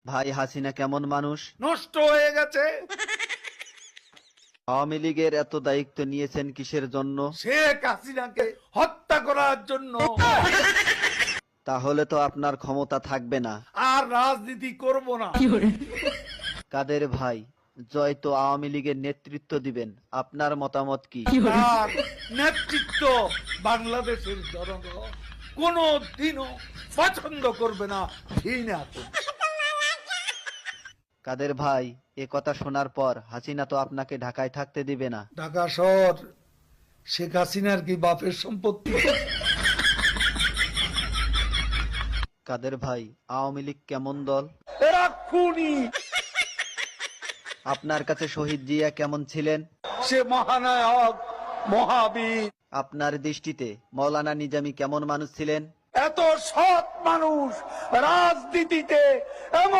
ভাই হাসিনা কেমন মানুষ? নষ্ট হয়ে গেছে। আওয়ামী লীগের এত দায়িত্ব নিয়েছেন কিসের জন্য? শেখ হাসিনাকে হত্যা করার জন্য। তাহলে তো আপনার ক্ষমতা থাকবে না। আর রাজনীতি করব না। কাদের ভাই, জয় তো আওয়ামী লীগের নেতৃত্ব দিবেন, আপনার মতামত কি? তার নেতৃত্ব বাংলাদেশের জনগণ কোনো দিনও পছন্দ করবে না, ঘৃণা করবে। কাদের ভাই, এ কথা শোনার পর হাসিনা তো আপনাকে ঢাকায় থাকতে দিবে না। ঢাকা শহর শেখ হাসিনার কি বাপের সম্পত্তি? কাদের ভাই, আওয়ামী লীগ কেমন দল? এরা খুনি। আপনার কাছে শহীদ জিয়া কেমন ছিলেন? সে মহানায়ক, মহাবীর। আপনার দৃষ্টিতে মৌলানা নিজামী কেমন মানুষ ছিলেন? এত সৎ মানুষ রাজনীতিতে এমন